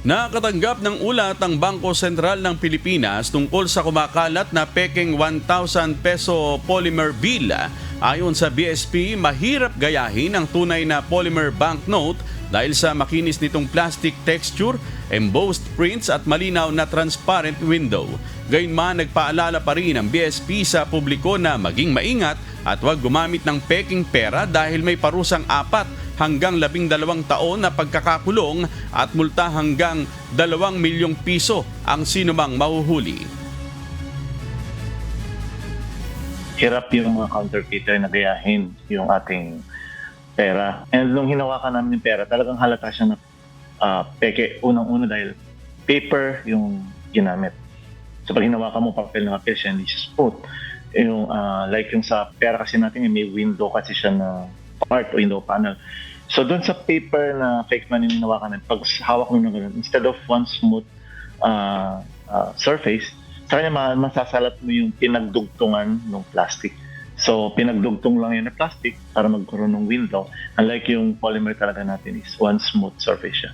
Nakatanggap ng ulat ang Bangko Sentral ng Pilipinas tungkol sa kumakalat na pekeng 1,000 peso polymer bill. Ayon sa BSP, mahirap gayahin ang tunay na polymer banknote dahil sa makinis nitong plastic texture, embossed prints at malinaw na transparent window. Gayunman, nagpaalala pa rin ang BSP sa publiko na maging maingat at huwag gumamit ng peking pera dahil may parusang 4 hanggang 12 taon na pagkakakulong at multa hanggang 2 milyong piso ang sinumang mahuhuli. Hirap yung mga counterfeiter na gayahin yung ating pera. And nung hinawakan namin yung pera, talagang halata siya na peke. Unang-una dahil paper yung ginamit. So pag hinawakan mo papel na papel siya, hindi siya smooth. Yung, like yung sa pera kasi natin, may window kasi siya na part o window panel. So doon sa paper na fake money na hinawakan natin, pag hawak mo na gano'n, instead of one smooth surface, sa kanya masasalat mo yung pinagdugtungan ng plastic. So, pinagdugtong lang yun na plastic para magkaroon ng window. Unlike yung polymer talaga natin is one smooth surface siya.